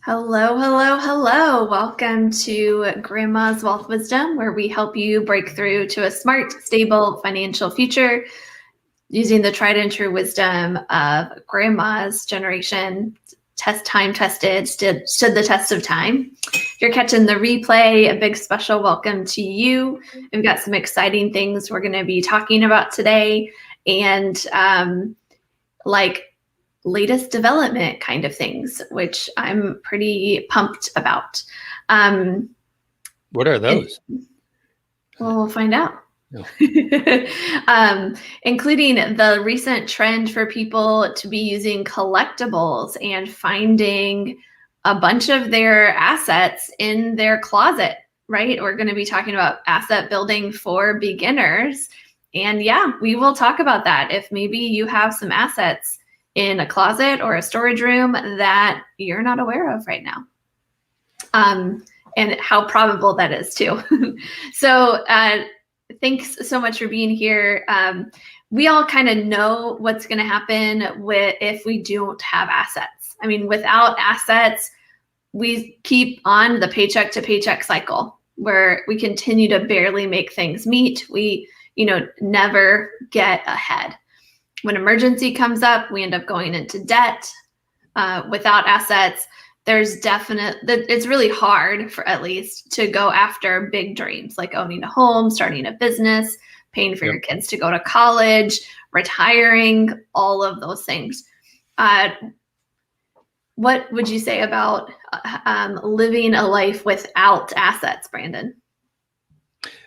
Hello, hello, hello. Welcome to Grandma's Wealth Wisdom, where we help you break through to a smart, stable financial future using the tried and true wisdom of Grandma's generation, time tested, stood the test of time. If you're catching the replay, a big special welcome to you. We've got some exciting things we're going to be talking about today, and latest development kind of things, which I'm pretty pumped about. What are those? We'll find out. No. Including the recent trend for people to be using collectibles and finding a bunch of their assets in their closet, right? We're going to be talking about asset building for beginners. And yeah, we will talk about that. If maybe you have some assets in a closet or a storage room that you're not aware of right now. And how probable that is too. So thanks so much for being here. We all kind of know what's going to happen if we don't have assets. I mean, without assets, we keep on the paycheck to paycheck cycle where we continue to barely make things meet. We, never get ahead. When emergency comes up, we end up going into debt. Without assets, it's really hard for at least to go after big dreams like owning a home, starting a business, paying for your kids to go to college, retiring, all of those things. What would you say about living a life without assets, Brandon?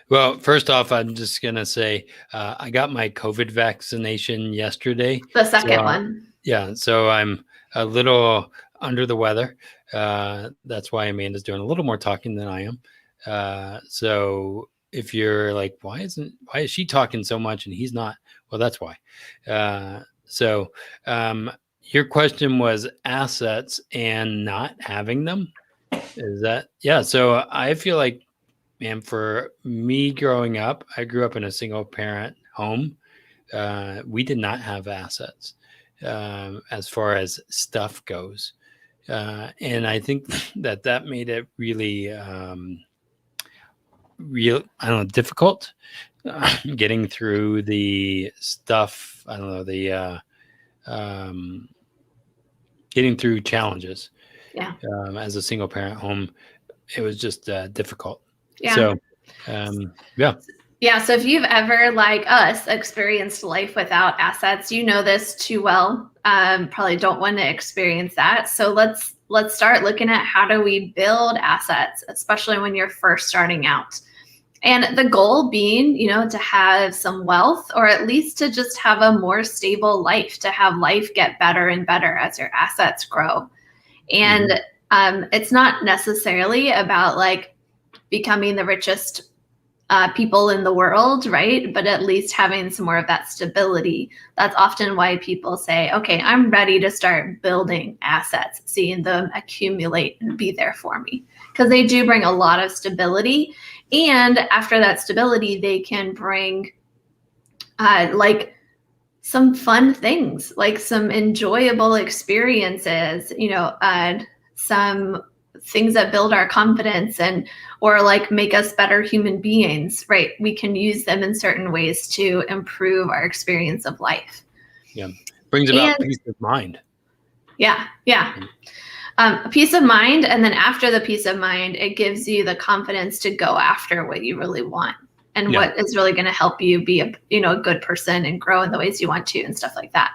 Well, first off, I'm just going to say I got my COVID vaccination yesterday. The second one. Yeah. So I'm a little under the weather. That's why Amanda's doing a little more talking than I am. So if you're like, why is she talking so much and he's not? Well, that's why. Your question was assets and not having them. Is that? Yeah. So I feel like, man, for me growing up, I grew up in a single parent home. We did not have assets as far as stuff goes. And I think that made it really, difficult getting through the stuff. Getting through challenges. Yeah. As a single parent home, it was just difficult. Yeah. So, Yeah. So if you've ever, like us, experienced life without assets, you know this too well. Probably don't want to experience that. So let's start looking at how do we build assets, especially when you're first starting out. And the goal being, to have some wealth, or at least to just have a more stable life, to have life get better and better as your assets grow. And it's not necessarily about like becoming the richest people in the world, right? But at least having some more of that stability. That's often why people say, okay, I'm ready to start building assets, seeing them accumulate and be there for me. Because they do bring a lot of stability. And after that stability, they can bring like some fun things, like some enjoyable experiences, some things that build our confidence or like make us better human beings, right? We can use them in certain ways to improve our experience of life. Yeah. Brings about peace of mind. Yeah. Yeah. Peace of mind. And then after the peace of mind, it gives you the confidence to go after what you really want and what is really going to help you be a good person and grow in the ways you want to and stuff like that.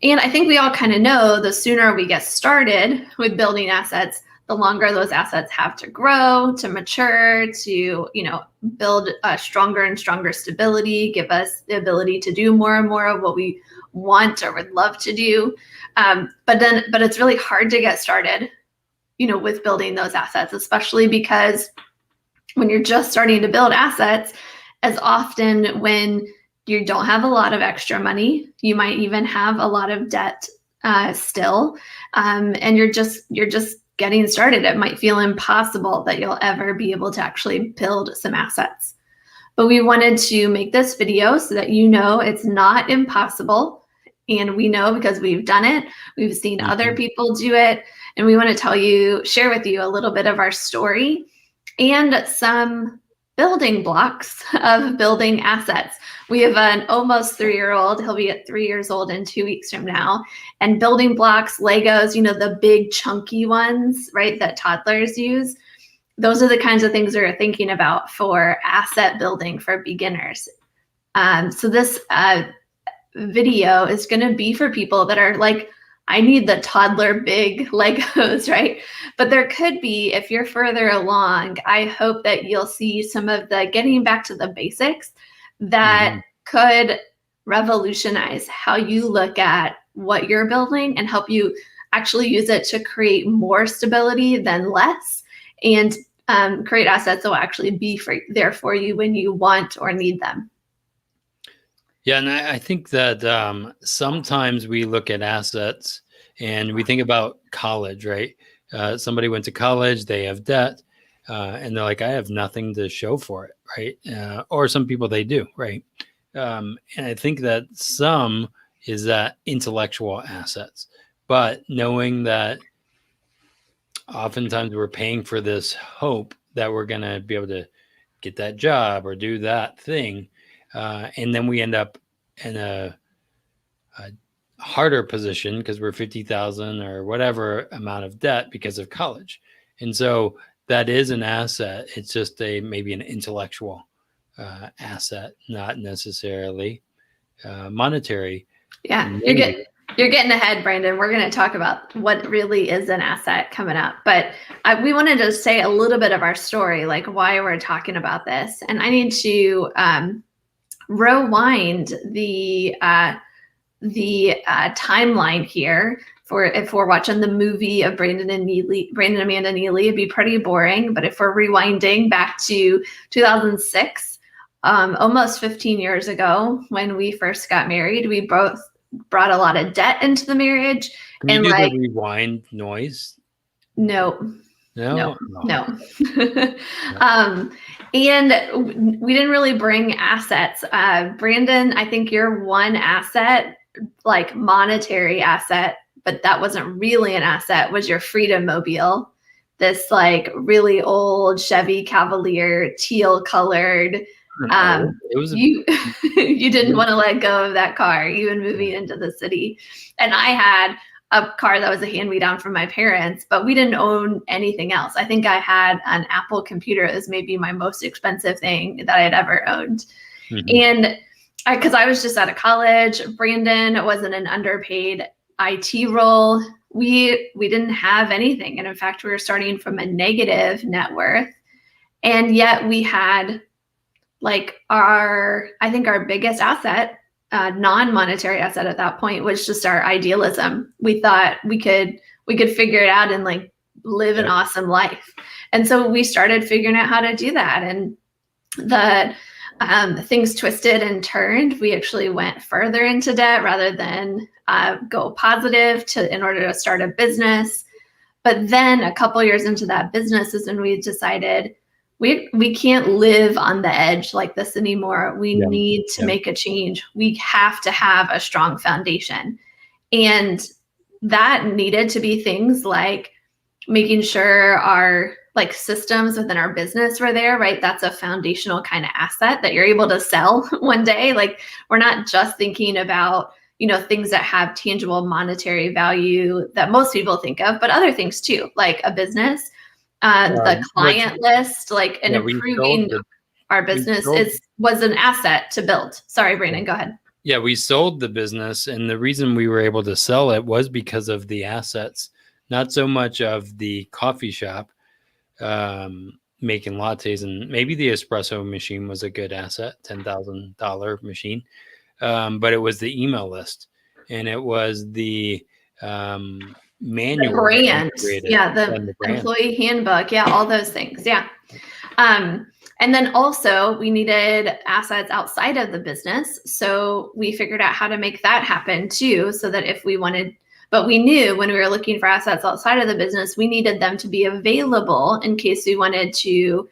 And I think we all kind of know the sooner we get started with building assets, the longer those assets have to grow, to mature, to, build a stronger and stronger stability, give us the ability to do more and more of what we want or would love to do. But it's really hard to get started, with building those assets, especially because when you're just starting to build assets, as often when you don't have a lot of extra money, you might even have a lot of debt still, and you're just getting started. It might feel impossible that you'll ever be able to actually build some assets. But we wanted to make this video so that it's not impossible. And we know because we've done it, we've seen other people do it, and we want to share with you a little bit of our story and some building blocks of building assets. We have an almost 3-year-old. He'll be at 3 years old in 2 weeks from now. And building blocks, Legos, the big chunky ones, right, that toddlers use. Those are the kinds of things we're thinking about for asset building for beginners. So this video is going to be for people that are like, I need the toddler big Legos, right? But there could be, if you're further along, I hope that you'll see some of the getting back to the basics that could revolutionize how you look at what you're building and help you actually use it to create more stability than less, and create assets that will actually be there for you when you want or need them. Yeah, and I think that sometimes we look at assets and we think about college, right? Somebody went to college, they have debt, and they're like, I have nothing to show for it, right? Or some people, they do, right? And I think that some is that intellectual assets, but knowing that oftentimes we're paying for this hope that we're going to be able to get that job or do that thing. And then we end up in a harder position because we're 50,000 or whatever amount of debt because of college. And so that is an asset. It's just maybe an intellectual asset, not necessarily monetary. Yeah, you're getting ahead, Brandon. We're going to talk about what really is an asset coming up. But we wanted to say a little bit of our story, like why we're talking about this. And I need to rewind the timeline here. If we're watching the movie of Brandon and Amanda Neely, it'd be pretty boring. But if we're rewinding back to 2006, almost 15 years ago, when we first got married, we both brought a lot of debt into the marriage. Can you do the rewind noise? No. And we didn't really bring assets. Brandon, I think your one asset, like monetary asset, but that wasn't really an asset, was your Freedom Mobile. This like really old Chevy Cavalier, teal colored. It was you didn't want to let go of that car, even moving into the city. And I had a car that was a hand-me-down from my parents, but we didn't own anything else. I think I had an Apple computer. It was maybe my most expensive thing that I had ever owned. And because I was just out of college, Brandon was in an underpaid IT role. We didn't have anything. And in fact, we were starting from a negative net worth. And yet we had like I think our biggest asset, non-monetary asset at that point, was just our idealism. We thought we could figure it out and like live an awesome life. And so we started figuring out how to do that. And the things twisted and turned. We actually went further into debt rather than go positive in order to start a business. But then a couple years into that business is when we decided we can't live on the edge like this anymore. We need to make a change. We have to have a strong foundation. And that needed to be things like making sure our like systems within our business were there, right? That's a foundational kind of asset that you're able to sell one day. Like we're not just thinking about, things that have tangible monetary value that most people think of, but other things too, like a business. The client list, like and improving our business was an asset to build. Sorry, Brandon, go ahead. Yeah, we sold the business, and the reason we were able to sell it was because of the assets, not so much of the coffee shop making lattes, and maybe the espresso machine was a good asset, $10,000 machine, but it was the email list, and it was the manual, the brand, the employee handbook, all those things, and then also we needed assets outside of the business, so we figured out how to make that happen too, so that if we wanted, but we knew when we were looking for assets outside of the business, we needed them to be available in case we wanted to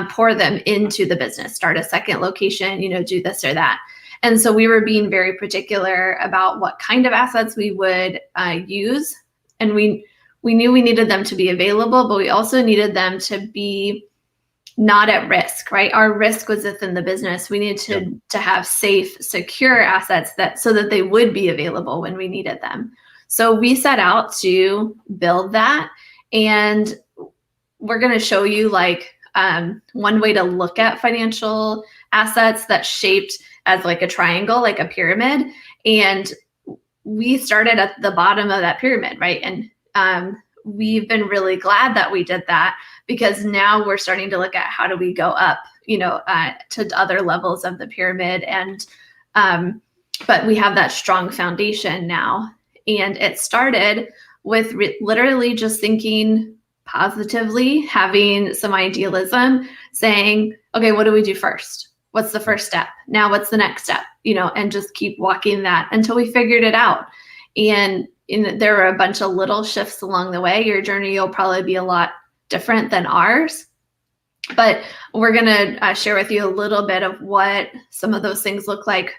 pour them into the business, start a second location, do this or that. And so we were being very particular about what kind of assets we would use. And we knew we needed them to be available, but we also needed them to be not at risk, right? Our risk was within the business. We needed to have safe, secure assets so that they would be available when we needed them. So we set out to build that. And we're going to show you like one way to look at financial assets that's shaped as like a triangle, like a pyramid. And we started at the bottom of that pyramid, right? And we've been really glad that we did that, because now we're starting to look at how do we go up, to other levels of the pyramid. And but we have that strong foundation now. And it started with literally just thinking positively, having some idealism, saying, okay, what do we do first? What's the first step? Now what's the next step? And just keep walking that until we figured it out. And there were a bunch of little shifts along the way. Your journey will probably be a lot different than ours. But we're going to share with you a little bit of what some of those things look like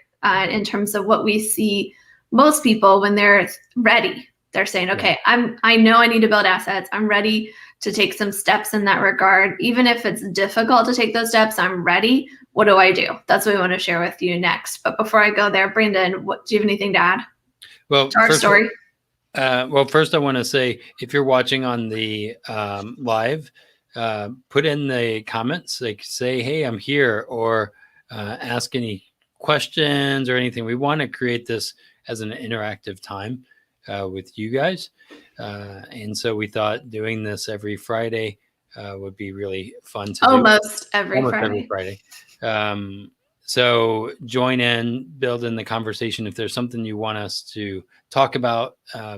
in terms of what we see most people when they're ready. They're saying, okay, I know I need to build assets. I'm ready to take some steps in that regard. Even if it's difficult to take those steps, I'm ready. What do I do? That's what we want to share with you next. But before I go there, Brandon, do you have anything to add to our story? Well, first I want to say, if you're watching on the live, put in the comments, like say, hey, I'm here, or ask any questions or anything. We want to create this as an interactive time with you guys. And so we thought doing this every Friday would be really fun to do. Almost every Friday. So join in, build in the conversation. If there's something you want us to talk about,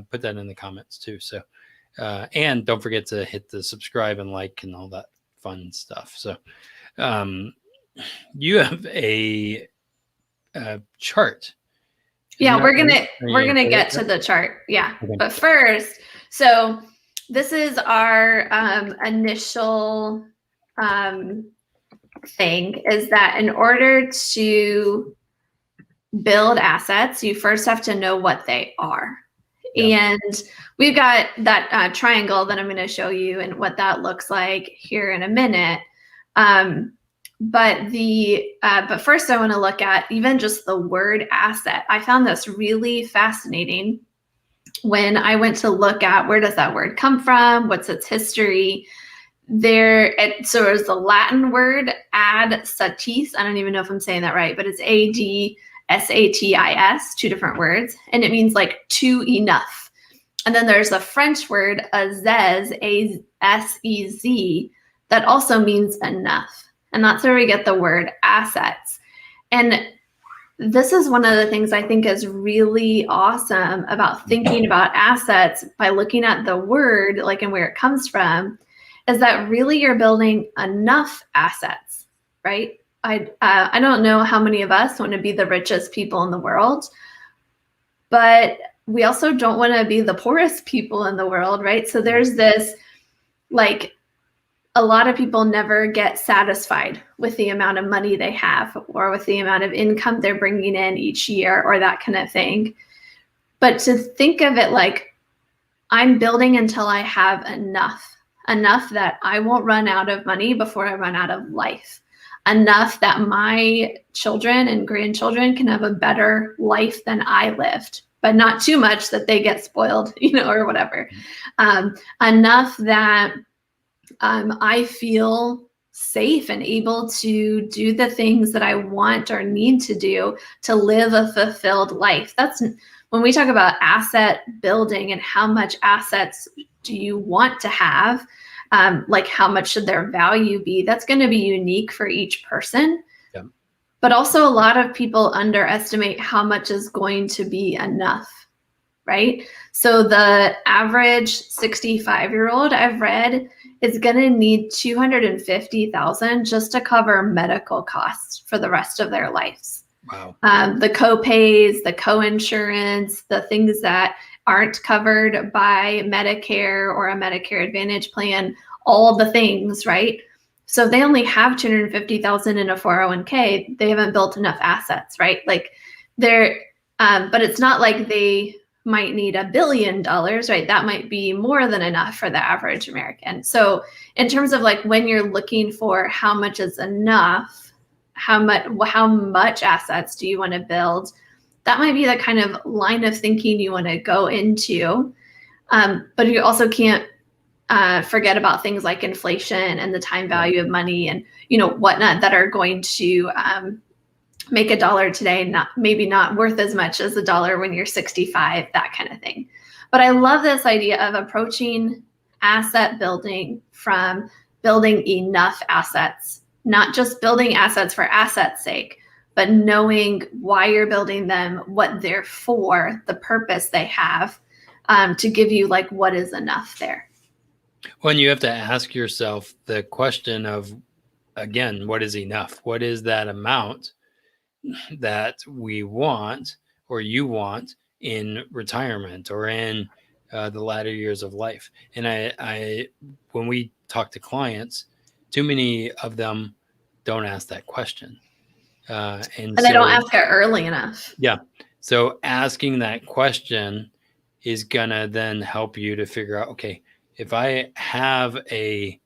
put that in the comments too. So, and don't forget to hit the subscribe and like and all that fun stuff. So you have a chart. Yeah, we're gonna get to the chart. Yeah, okay. But first, so this is our initial thing, is that in order to build assets, you first have to know what they are. Yeah. And we've got that triangle that I'm going to show you and what that looks like here in a minute. But first I want to look at even just the word asset. I found this really fascinating when I went to look at where does that word come from? What's its history? So it's the Latin word ad satis. I don't even know if I'm saying that right, but it's ADSATIS, two different words. And it means like to enough. And then there's a French word, azez, A-S-E-Z, that also means enough. And that's where we get the word assets. And this is one of the things I think is really awesome about thinking about assets by looking at the word, like, and where it comes from, is that really you're building enough assets, right? I don't know how many of us want to be the richest people in the world, but we also don't want to be the poorest people in the world, right? So there's this, like, a lot of people never get satisfied with the amount of money they have or with the amount of income they're bringing in each year or that kind of thing. But to think of it like, I'm building until I have enough that I won't run out of money before I run out of life, enough that my children and grandchildren can have a better life than I lived, but not too much that they get spoiled, or whatever. Enough that I feel safe and able to do the things that I want or need to do to live a fulfilled life. That's when we talk about asset building and how much assets do you want to have, like how much should their value be? That's going to be unique for each person. Yeah. But also a lot of people underestimate how much is going to be enough, right? So the average 65-year-old I've read is going to need $250,000 just to cover medical costs for the rest of their lives. Wow. The co-pays, the co-insurance, the things that aren't covered by Medicare or a Medicare Advantage plan, all the things, right? So if they only have 250,000 in a 401k, they haven't built enough assets, right? Like they're, but it's not like they might need $1 billion, right? That might be more than enough for the average American. So in terms of like when you're looking for how much is enough, how much assets do you want to build? That might be the kind of line of thinking you want to go into. But you also can't forget about things like inflation and the time value of money and, whatnot that are going to make $1 today maybe not worth as much as $1 when you're 65, that kind of thing. But I love this idea of approaching asset building from building enough assets, not just building assets for assets' sake, but knowing why you're building them, what they're for, the purpose they have, to give you like what is enough there. Well, you have to ask yourself the question of, again, what is enough? What is that amount that we want or you want in retirement or in the latter years of life? And I when we talk to clients, too many of them don't ask that question. And they don't ask it early enough. Yeah. So asking that question is going to then help you to figure out, okay, if I have a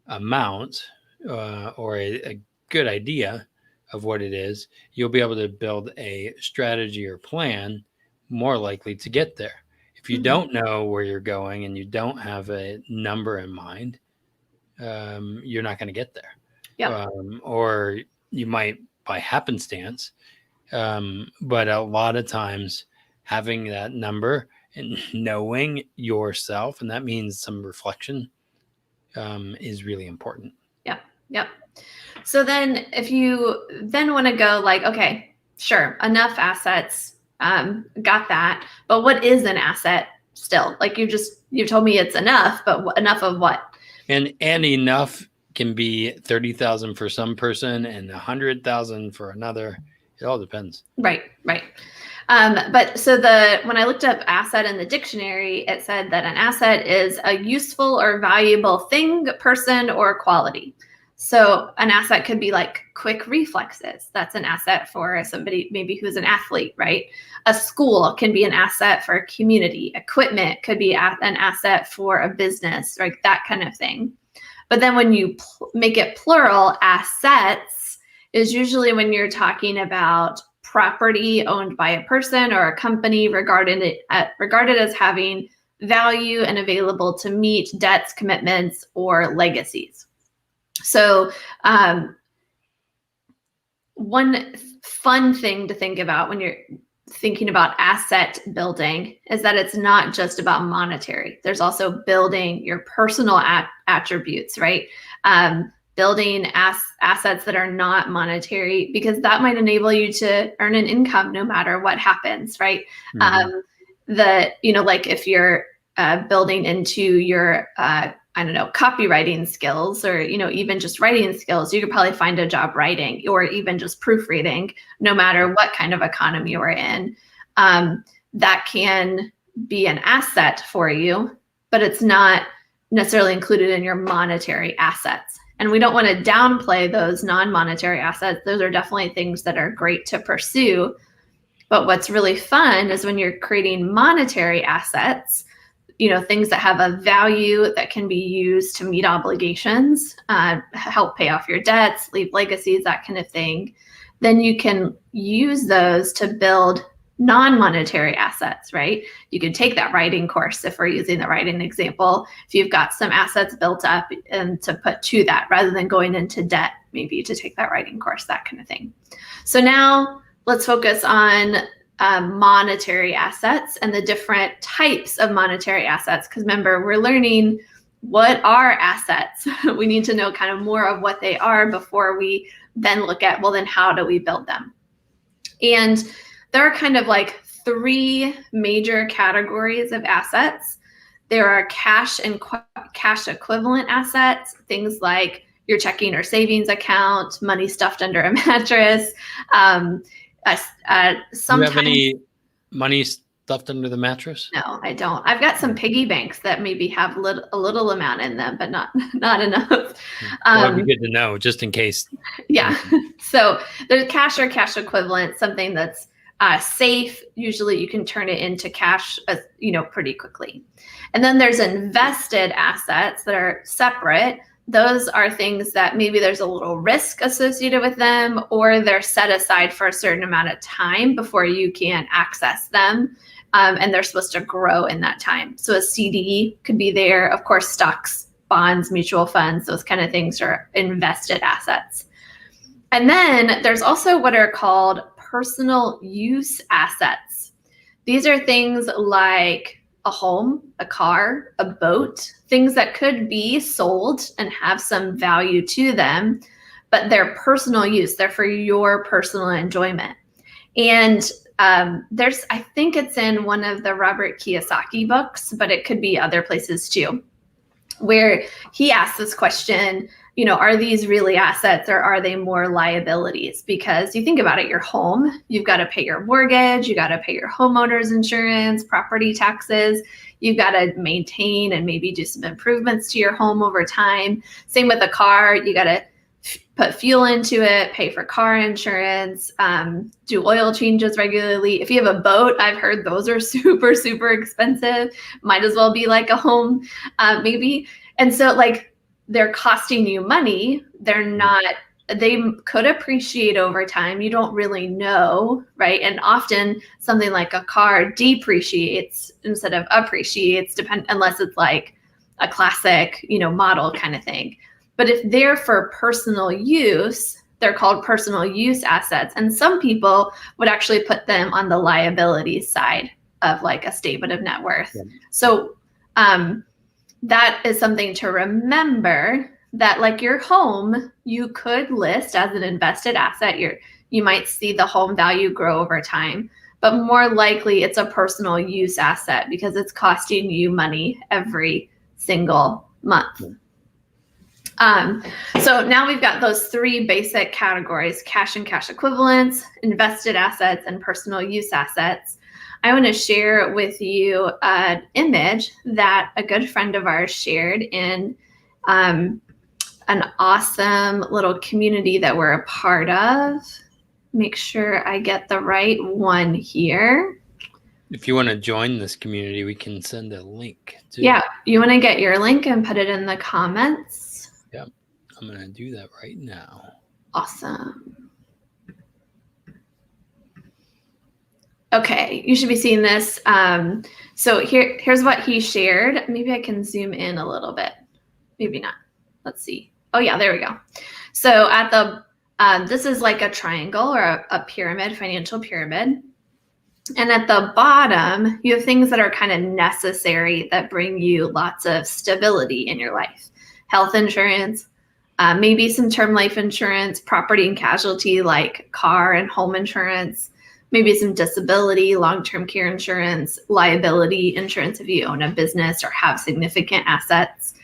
amount or a good idea of what it is, you'll be able to build a strategy or plan more likely to get there. If you don't know where you're going and you don't have a number in mind, you're not going to get there. Yeah. Or you might by happenstance, but a lot of times having that number and knowing yourself, and that means some reflection, is really important. Yep. So then if you then want to go like, okay, sure, enough assets, got that, but what is an asset still? Like you told me it's enough, but enough of what? And enough can be 30,000 for some person and 100,000 for another. It all depends. Right. But so when I looked up asset in the dictionary, it said that an asset is a useful or valuable thing, person, or quality. So an asset could be like quick reflexes. That's an asset for somebody maybe who's an athlete, right? A school can be an asset for a community. Equipment could be an asset for a business, right? That kind of thing. But then when you make it plural, assets is usually when you're talking about property owned by a person or a company regarded as having value and available to meet debts, commitments, or legacies. So one fun thing to think about when you're thinking about asset building is that it's not just about monetary. There's also building your personal attributes, right? Building assets that are not monetary, because that might enable you to earn an income no matter what happens, right? Like if you're building into your copywriting skills or, even just writing skills, you could probably find a job writing or even just proofreading, no matter what kind of economy we're in. That can be an asset for you, but it's not necessarily included in your monetary assets. And we don't want to downplay those non-monetary assets. Those are definitely things that are great to pursue. But what's really fun is when you're creating monetary assets, things that have a value that can be used to meet obligations, help pay off your debts, leave legacies, that kind of thing. Then you can use those to build non-monetary assets, right? You can take that writing course if we're using the writing example. If you've got some assets built up and to put to that rather than going into debt, maybe to take that writing course, that kind of thing. So now let's focus on monetary assets and the different types of monetary assets. Because remember, we're learning what are assets. We need to know kind of more of what they are before we then look at, well, then how do we build them? And there are kind of like 3 major categories of assets. There are cash and cash equivalent assets, things like your checking or savings account, money stuffed under a mattress. Do you have any money stuffed under the mattress? No, I don't. I've got some piggy banks that maybe have a little amount in them, but not enough. That would be good to know, just in case. Yeah. So there's cash or cash equivalent, something that's safe. Usually you can turn it into cash, pretty quickly. And then there's invested assets that are separate. Those are things that maybe there's a little risk associated with them, or they're set aside for a certain amount of time before you can access them. And they're supposed to grow in that time. So a CD could be there. Of course, stocks, bonds, mutual funds, those kind of things are invested assets. And then there's also what are called personal use assets. These are things like a home, a car, a boat, things that could be sold and have some value to them, but they're personal use. They're for your personal enjoyment. And I think it's in one of the Robert Kiyosaki books, but it could be other places too, where he asks this question, are these really assets or are they more liabilities? Because you think about it, your home, you've got to pay your mortgage, you got to pay your homeowner's insurance, property taxes, you've got to maintain and maybe do some improvements to your home over time. Same with a car, you got to put fuel into it, pay for car insurance, do oil changes regularly. If you have a boat, I've heard those are super, super expensive. Might as well be like a home, maybe. And so they're costing you money. They could appreciate over time. You don't really know, right? And often something like a car depreciates instead of appreciates, unless it's like a classic, model kind of thing. But if they're for personal use, they're called personal use assets. And some people would actually put them on the liabilities side of like a statement of net worth. Yeah. So that is something to remember, that like your home, you could list as an invested asset. You might see the home value grow over time, but more likely it's a personal use asset because it's costing you money every single month. Yeah. So now we've got those three basic categories: cash and cash equivalents, invested assets, and personal use assets. I want to share with you an image that a good friend of ours shared in an awesome little community that we're a part of. Make sure I get the right one here. If you want to join this community, we can send a link too. Yeah, you want to get your link and put it in the comments. Yeah, I'm going to do that right now. Awesome. Okay, you should be seeing this. So here's what he shared. Maybe I can zoom in a little bit. Maybe not. Let's see. Oh yeah, there we go. So at the, this is like a triangle or a pyramid, financial pyramid. And at the bottom, you have things that are kind of necessary that bring you lots of stability in your life. Health insurance, maybe some term life insurance, property and casualty like car and home insurance, maybe some disability, long-term care insurance, liability insurance if you own a business or have significant assets.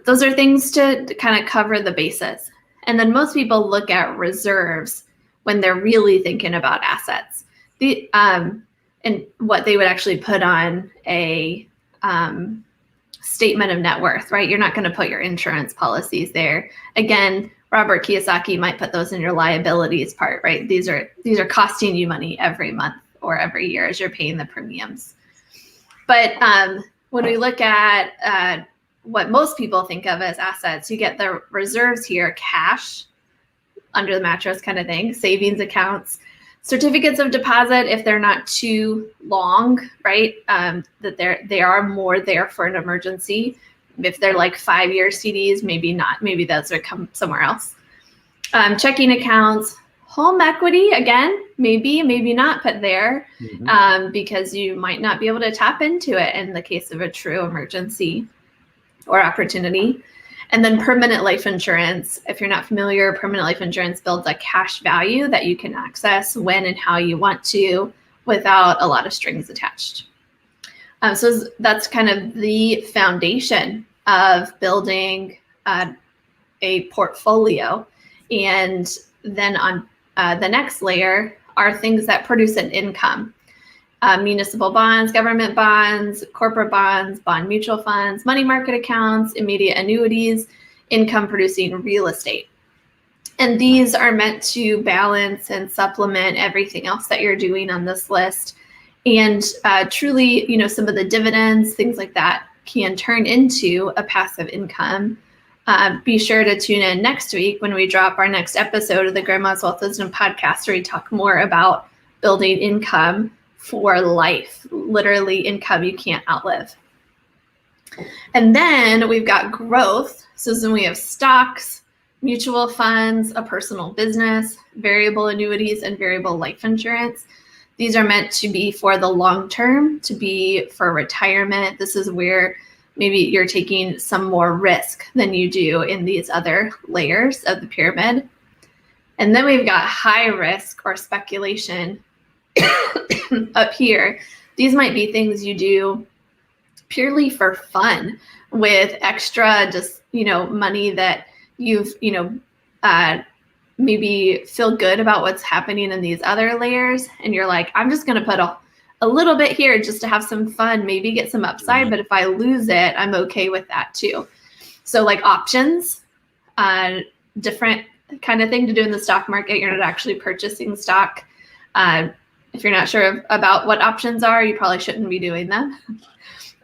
Those are things to kind of cover the bases. And then most people look at reserves when they're really thinking about assets. And what they would actually put on a statement of net worth, right? You're not going to put your insurance policies there. Again, Robert Kiyosaki might put those in your liabilities part, right? These are costing you money every month or every year as you're paying the premiums. But when we look at what most people think of as assets, you get the reserves here: cash under the mattress kind of thing, savings accounts, certificates of deposit if they're not too long, right? That they are more there for an emergency. If they're like 5-year CDs, maybe not. Maybe those are come somewhere else. Checking accounts, home equity, again, maybe not put there, because you might not be able to tap into it in the case of a true emergency or opportunity. And then permanent life insurance. If you're not familiar, permanent life insurance builds a cash value that you can access when and how you want to without a lot of strings attached. So that's kind of the foundation of building a portfolio. And then on the next layer are things that produce an income. municipal bonds, government bonds, corporate bonds, bond mutual funds, money market accounts, immediate annuities, income producing real estate. And these are meant to balance and supplement everything else that you're doing on this list. And truly, some of the dividends, things like that, can turn into a passive income. Be sure to tune in next week when we drop our next episode of the Grandma's Wealth Wisdom podcast, where we talk more about building income for life, literally income you can't outlive. And then we've got growth. So then we have stocks, mutual funds, a personal business, variable annuities, and variable life insurance. These are meant to be for the long term, to be for retirement. This is where maybe you're taking some more risk than you do in these other layers of the pyramid. And then we've got high risk or speculation up here. These might be things you do purely for fun with extra money that you've maybe feel good about what's happening in these other layers, and you're like, I'm just going to put a little bit here just to have some fun, maybe get some upside, but if I lose it, I'm okay with that too. So like options, different kind of thing to do in the stock market. You're not actually purchasing stock. If you're not sure about what options are, you probably shouldn't be doing them.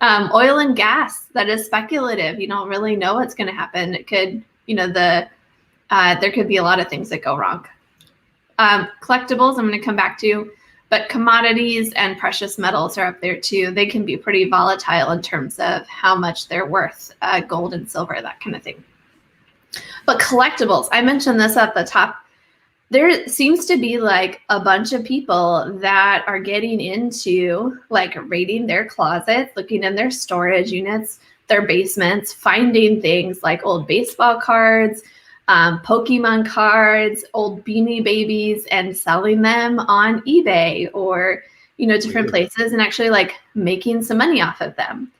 Oil and gas, that is speculative. You don't really know what's going to happen. It could, there could be a lot of things that go wrong. Collectibles, I'm going to come back to, but commodities and precious metals are up there too. They can be pretty volatile in terms of how much they're worth, gold and silver, that kind of thing. But collectibles, I mentioned this at the top. There seems to be like a bunch of people that are getting into like raiding their closets, looking in their storage units, their basements, finding things like old baseball cards, Pokemon cards, old Beanie Babies, and selling them on eBay or, different places, and actually like making some money off of them.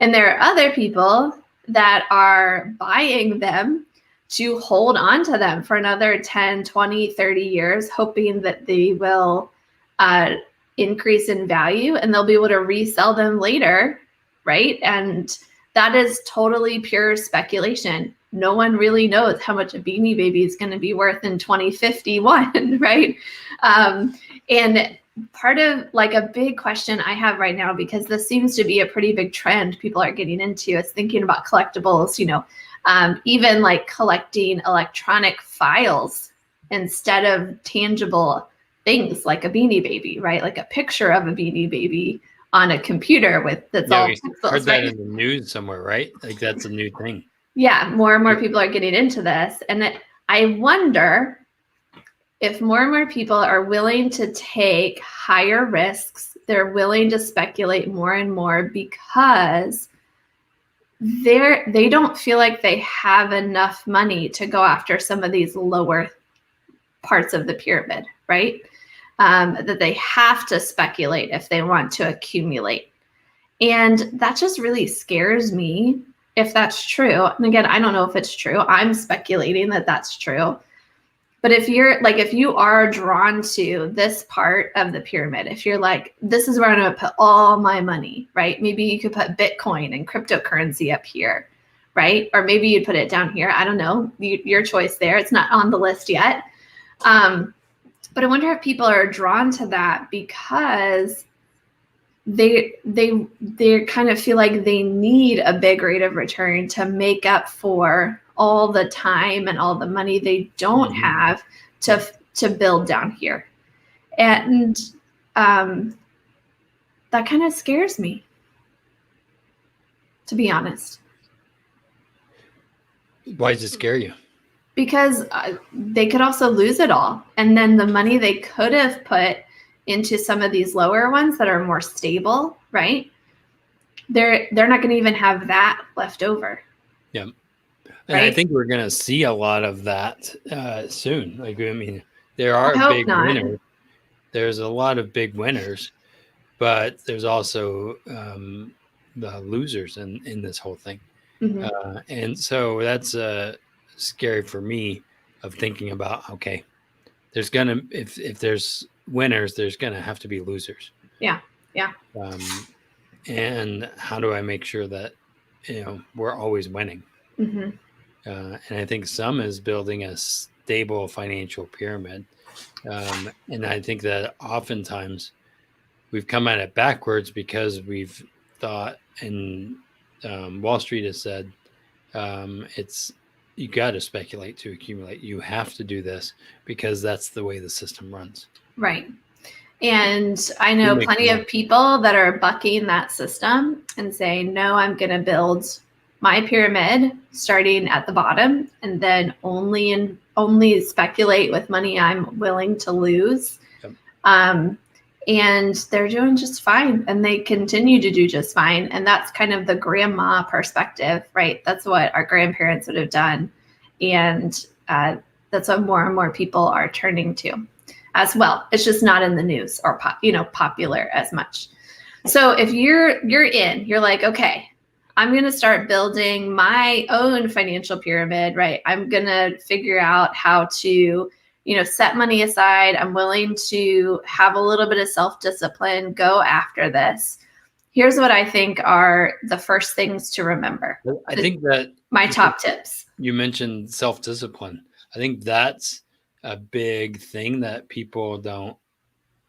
And there are other people that are buying them to hold on to them for another 10, 20, 30 years, hoping that they will increase in value and they'll be able to resell them later, right? And that is totally pure speculation. No one really knows how much a Beanie Baby is going to be worth in 2051, right? And part of like a big question I have right now, because this seems to be a pretty big trend people are getting into, is thinking about collectibles, even like collecting electronic files instead of tangible things like a Beanie Baby, right? Like a picture of a Beanie Baby on a computer that's all pixels. Heard that in the news somewhere, right? Like that's a new thing. Yeah, more and more people are getting into this. And I wonder if more and more people are willing to take higher risks, they're willing to speculate more and more because they don't feel like they have enough money to go after some of these lower parts of the pyramid, right? That they have to speculate if they want to accumulate. And that just really scares me if that's true. And again, I don't know if it's true. I'm speculating that that's true. But if you are drawn to this part of the pyramid, if you're like, this is where I'm going to put all my money, right? Maybe you could put Bitcoin and cryptocurrency up here, right? Or maybe you'd put it down here. I don't know. Your choice there. It's not on the list yet. But I wonder if people are drawn to that because they kind of feel like they need a big rate of return to make up for all the time and all the money they don't have to build down here. And that kind of scares me, to be honest. Why does it scare you? Because they could also lose it all. And then the money they could have put into some of these lower ones that are more stable, right? They're not going to even have that left over. Yeah. And right? I think we're going to see a lot of that soon. Like, I mean, there are big winners. There's a lot of big winners, but there's also the losers in this whole thing. Mm-hmm. And so that's scary for me of thinking about, okay, there's going to, if there's winners, there's going to have to be losers. Yeah. Yeah. And how do I make sure that, we're always winning? Mm-hmm. And I think some is building a stable financial pyramid. And I think that oftentimes we've come at it backwards because we've thought, and Wall Street has said, it's you got to speculate to accumulate. You have to do this because that's the way the system runs. Right. And I know plenty of people that are bucking that system and saying, no, I'm going to build my pyramid starting at the bottom and then only speculate with money I'm willing to lose. Yep. And they're doing just fine, and they continue to do just fine. And that's kind of the grandma perspective, right? That's what our grandparents would have done. And that's what more and more people are turning to as well. It's just not in the news or popular as much. So if you're like, okay, I'm going to start building my own financial pyramid, right? I'm going to figure out how to, set money aside. I'm willing to have a little bit of self-discipline, go after this. Here's what I think are the first things to remember. I think that my top tips. You mentioned self-discipline. I think that's a big thing that people don't.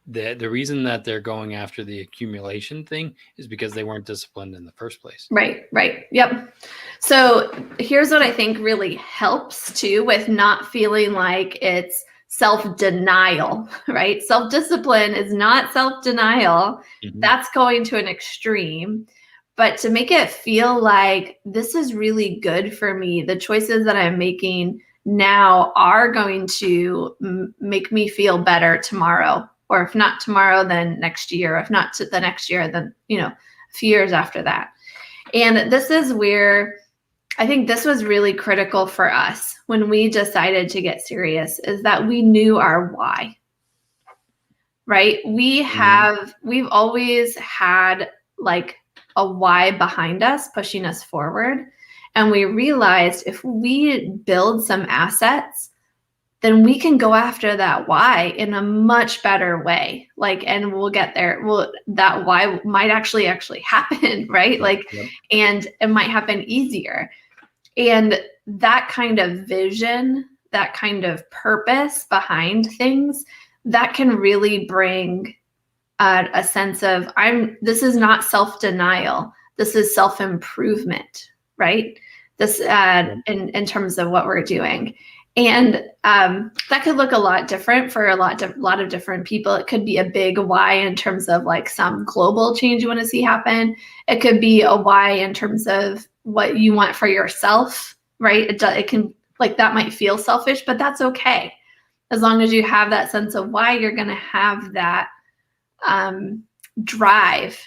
The reason that they're going after the accumulation thing is because they weren't disciplined in the first place. Right. Yep. So here's what I think really helps too with not feeling like it's self-denial, right? Self-discipline is not self-denial. Mm-hmm. That's going to an extreme. But to make it feel like this is really good for me, the choices that I'm making now are going to make me feel better tomorrow. Or if not tomorrow, then next year. If not the next year, then, a few years after that. And this is where I think this was really critical for us when we decided to get serious, is that we knew our why, right? We've always had like a why behind us, pushing us forward. And we realized if we build some assets, then we can go after that why in a much better way. And we'll get there. That why might actually happen, right? Yep. And it might happen easier. And that kind of vision, that kind of purpose behind things, that can really bring a sense of this is not self-denial. This is self-improvement, right? This in terms of what we're doing. And that could look a lot different for a lot of different people. It could be a big why in terms of like some global change you want to see happen. It could be a why in terms of what you want for yourself, right? It can, like, that might feel selfish, but that's okay. As long as you have that sense of why, you're going to have that drive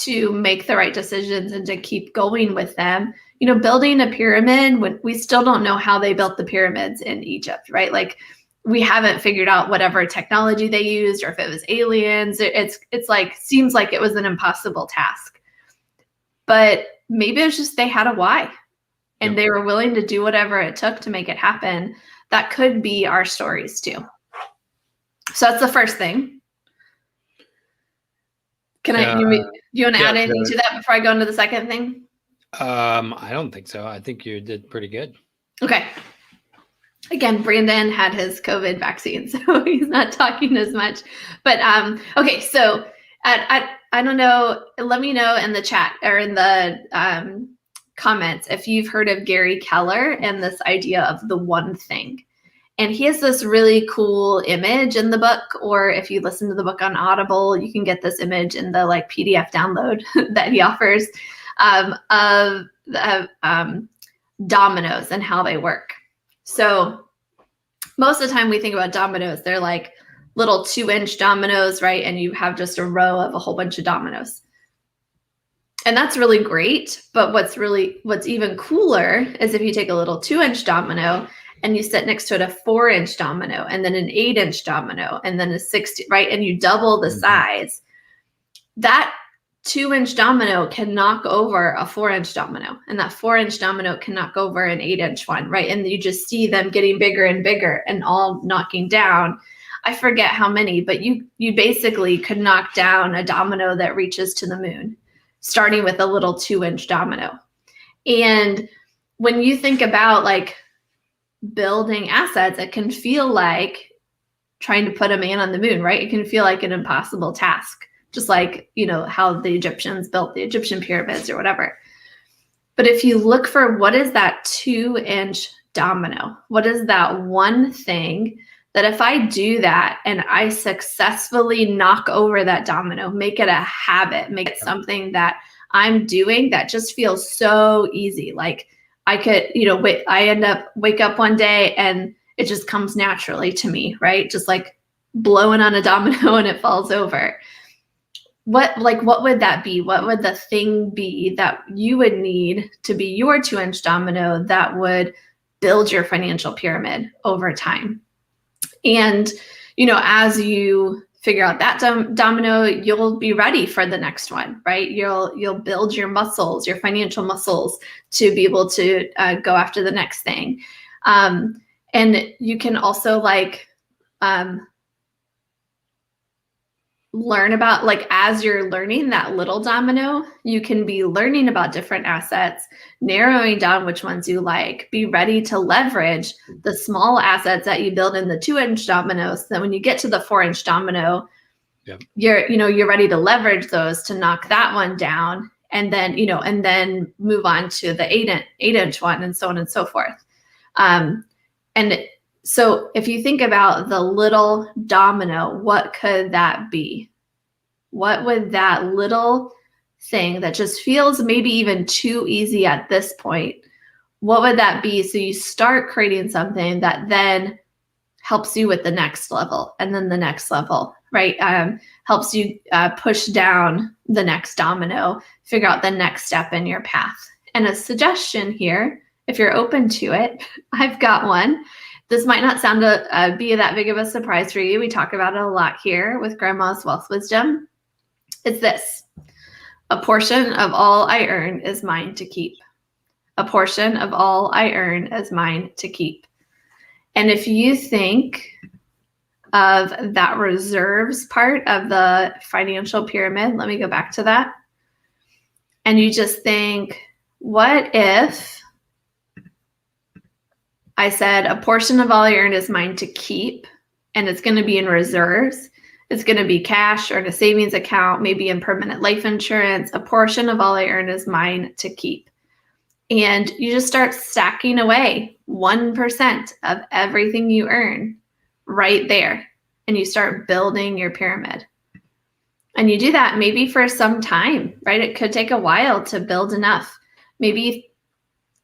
to make the right decisions and to keep going with them. Building a pyramid, when we still don't know how they built the pyramids in Egypt, right? Like, we haven't figured out whatever technology they used or if it was aliens. It's like, seems like it was an impossible task. But maybe it's just they had a why and they were willing to do whatever it took to make it happen. That could be our stories too. So that's the first thing. Do you want to add anything to that before I go into the second thing? I don't think so. I think you did pretty good. Okay. Again, Brandon had his COVID vaccine, so he's not talking as much. But okay, so I don't know. Let me know in the chat or in the comments if you've heard of Gary Keller and this idea of the one thing. And he has this really cool image in the book, or if you listen to the book on Audible, you can get this image in the like PDF download that he offers of dominoes and how they work. So most of the time we think about dominoes, they're like little 2-inch dominoes, right? And you have just a row of a whole bunch of dominoes. And that's really great. But what's even cooler is if you take a little 2-inch domino and you sit next to it a 4-inch domino, and then an 8-inch domino, and then a 60, right? And you double the size. That 2-inch domino can knock over a 4-inch domino, and that 4-inch domino can knock over an 8-inch one, right? And you just see them getting bigger and bigger and all knocking down. I forget how many, but you basically could knock down a domino that reaches to the moon, starting with a little 2-inch domino. And when you think about like building assets, it can feel like trying to put a man on the moon, right? It can feel like an impossible task, just like, how the Egyptians built the Egyptian pyramids or whatever. But if you look for what is that 2-inch domino, what is that one thing that if I do that and I successfully knock over that domino, make it a habit, make it something that I'm doing that just feels so easy. Like I could, I wake up one day and it just comes naturally to me, right? Just like blowing on a domino and it falls over. What would that be? What would the thing be that you would need to be your 2-inch domino that would build your financial pyramid over time? And, as you figure out that domino, you'll be ready for the next one, right? You'll build your muscles, your financial muscles, to be able to go after the next thing. And you can also learn about, like, as you're learning that little domino, you can be learning about different assets, narrowing down which ones you like, be ready to leverage the small assets that you build in the 2-inch dominoes. So that when you get to the 4-inch domino, you're ready to leverage those to knock that one down, and then move on to the 8-inch one, and so on and so forth. And so if you think about the little domino, what could that be? What would that little thing that just feels maybe even too easy at this point, what would that be? So you start creating something that then helps you with the next level, and then the next level, right? Helps you push down the next domino, figure out the next step in your path. And a suggestion here, if you're open to it, I've got one. This might not sound to be that big of a surprise for you. We talk about it a lot here with Grandma's Wealth Wisdom. It's this: a portion of all I earn is mine to keep. A portion of all I earn is mine to keep. And if you think of that reserves part of the financial pyramid, let me go back to that. And you just think, what if I said a portion of all I earn is mine to keep, and it's going to be in reserves. It's going to be cash or in a savings account, maybe in permanent life insurance. A portion of all I earn is mine to keep. And you just start stacking away 1% of everything you earn right there. And you start building your pyramid. And you do that maybe for some time, right? It could take a while to build enough. Maybe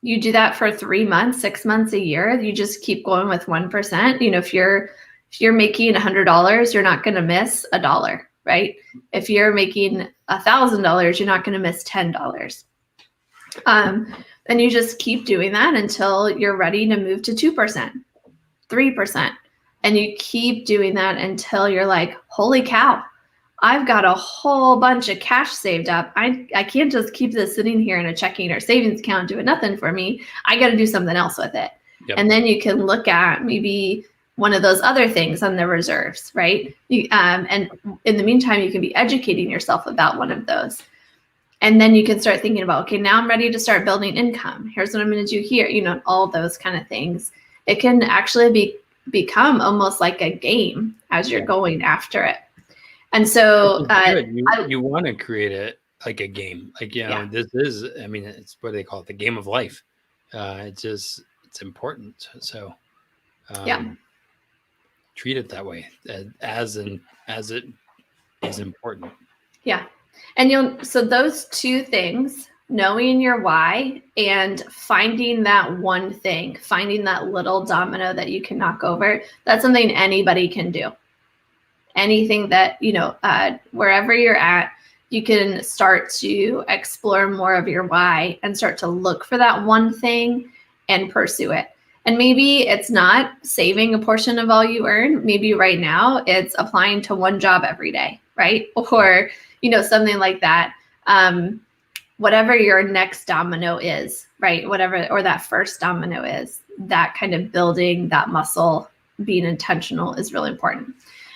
you do that for 3 months, 6 months, a year. You just keep going with 1%. If you're making $100, you're not going to miss $1, right? If you're making $1,000, you're not going to miss $10. And you just keep doing that until you're ready to move to 2%, 3%. And you keep doing that until you're like, holy cow, I've got a whole bunch of cash saved up. I can't just keep this sitting here in a checking or savings account doing nothing for me. I got to do something else with it. Yep. And then you can look at maybe one of those other things on the reserves, right? And in the meantime, you can be educating yourself about one of those. And then you can start thinking about, okay, now I'm ready to start building income. Here's what I'm going to do here, all those kind of things. It can actually become almost like a game as you're going after it. And so you want to create it like a game, this is, it's what they call it, the game of life. It's important. So treat it that way as it is important. Yeah. And so those two things, knowing your why and finding that one thing, finding that little domino that you can knock over, that's something anybody can do. Anything that, wherever you're at, you can start to explore more of your why and start to look for that one thing and pursue it. And maybe it's not saving a portion of all you earn. Maybe right now it's applying to one job every day, right? Or, something like that. Whatever your next domino is, right? Whatever, or that first domino is, that kind of building that muscle being intentional is really important.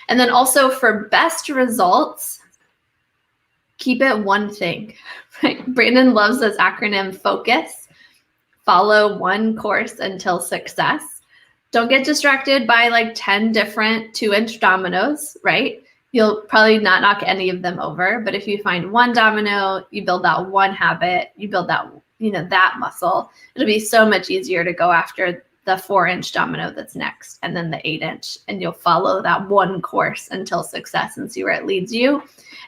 And then also for best results, keep it one thing, right? Brandon loves this acronym FOCUS. Follow one course until success. Don't get distracted by like 10 different 2-inch dominoes, right? You'll probably not knock any of them over, but if you find one domino, you build that one habit, you build that, that muscle, it'll be so much easier to go after the 4-inch domino that's next, and then the 8-inch, and you'll follow that one course until success and see where it leads you.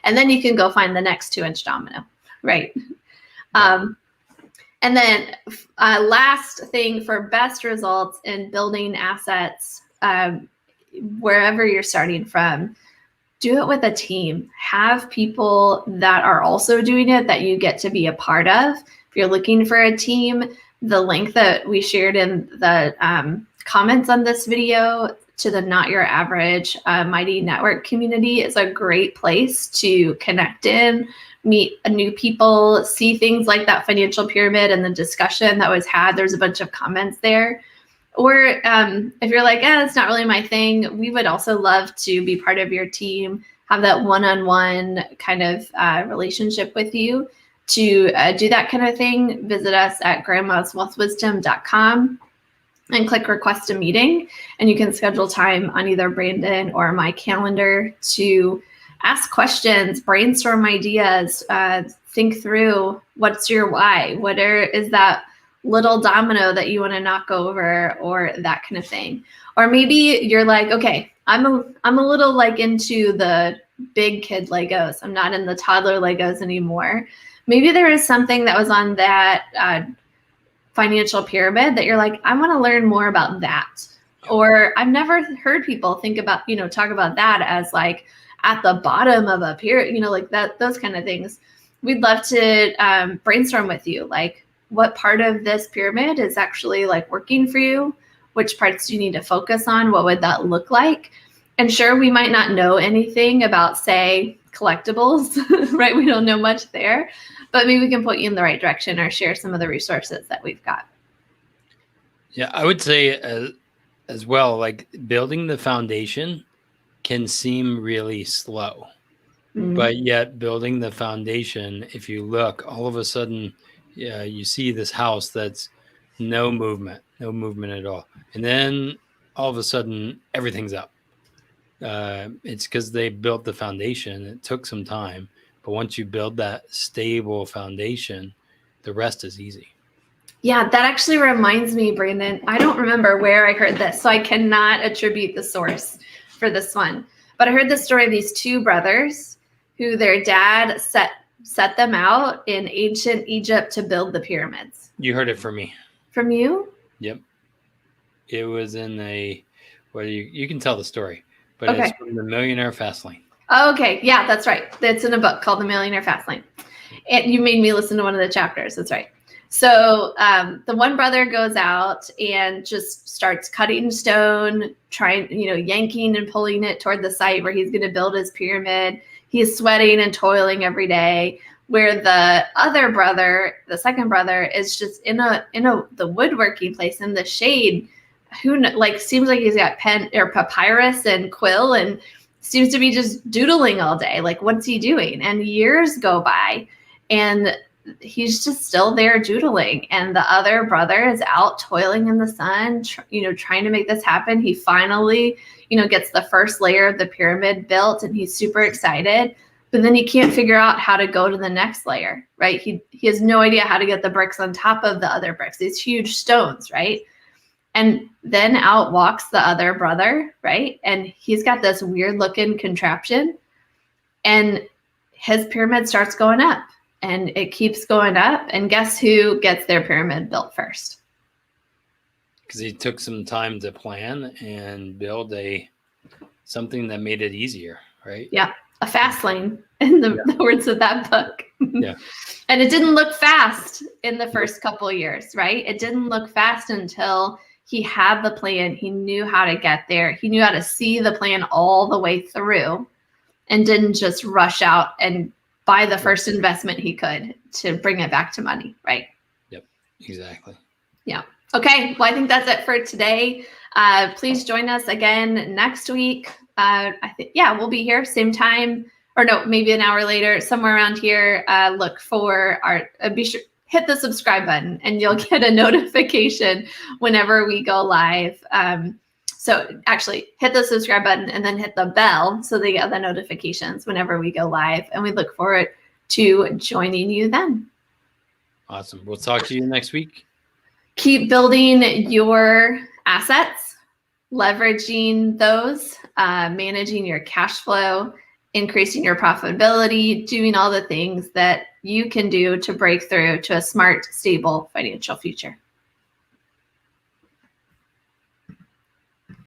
And then you can go find the next 2-inch domino, right? And then last thing for best results in building assets, wherever you're starting from, do it with a team. Have people that are also doing it that you get to be a part of. If you're looking for a team, the link that we shared in the comments on this video to the Not Your Average Mighty Network community is a great place to connect in, meet new people, see things like that financial pyramid and the discussion that was had. There's a bunch of comments there. Or if you're like, it's not really my thing, we would also love to be part of your team, have that one-on-one kind of relationship with you. To do that kind of thing, visit us at grandmaswealthwisdom.com and click request a meeting, and you can schedule time on either Brandon or my calendar to ask questions, brainstorm ideas, think through what's your why, is that little domino that you want to knock over, or that kind of thing. Or maybe you're like, okay, I'm a little like into the big kid Legos. I'm not in the toddler Legos anymore. Maybe there is something that was on that financial pyramid that you're like, I want to learn more about that. Or I've never heard people think about, talk about that as like at the bottom of a pyramid, like that, those kind of things. We'd love to brainstorm with you. Like, what part of this pyramid is actually like working for you? Which parts do you need to focus on? What would that look like? And sure, we might not know anything about, say, collectibles, right? We don't know much there, but maybe we can put you in the right direction or share some of the resources that we've got. Yeah, I would say as well, like building the foundation can seem really slow, but yet building the foundation, if you look, all of a sudden, you see this house that's no movement at all. And then all of a sudden, everything's up. It's because they built the foundation. It took some time, but once you build that stable foundation, the rest is easy. Yeah, that actually reminds me, Brandon, I don't remember where I heard this, so I cannot attribute the source for this one. But I heard the story of these two brothers who their dad set them out in ancient Egypt to build the pyramids. You heard it from me. From you? Yep. It was in you can tell the story, but okay. It's from The Millionaire Fastlane. Oh, okay. Yeah, that's right. It's in a book called The Millionaire Fastlane. And you made me listen to one of the chapters. That's right. So the one brother goes out and just starts cutting stone, yanking and pulling it toward the site where he's going to build his pyramid. He's sweating and toiling every day, where the other brother, the second brother, is just in the woodworking place in the shade. Seems like he's got pen or papyrus and quill and seems to be just doodling all day. Like, what's he doing? And years go by, and he's just still there doodling. And the other brother is out toiling in the sun, trying to make this happen. He finally, gets the first layer of the pyramid built, and he's super excited. But then he can't figure out how to go to the next layer, right? He has no idea how to get the bricks on top of the other bricks, these huge stones, right? And then out walks the other brother, right? And he's got this weird looking contraption, and his pyramid starts going up, and it keeps going up. And guess who gets their pyramid built first? Because he took some time to plan and build something that made it easier, right? Yeah, a fast lane in the words of that book. Yeah. And it didn't look fast in the first couple of years, right? It didn't look fast until he had the plan. He knew how to get there. He knew how to see the plan all the way through, and didn't just rush out and buy the first investment he could to bring it back to money, right? Yep, exactly. Yeah. Okay, well, I think that's it for today. Please join us again next week. I think, yeah, we'll be here same time, or no, maybe an hour later, somewhere around here. Look for our, be sure, hit the subscribe button and you'll get a notification whenever we go live. So actually hit the subscribe button and then hit the bell so they get the notifications whenever we go live. And we look forward to joining you then. Awesome. We'll talk to you next week. Keep building your assets, leveraging those, managing your cash flow, increasing your profitability, doing all the things that you can do to break through to a smart, stable financial future.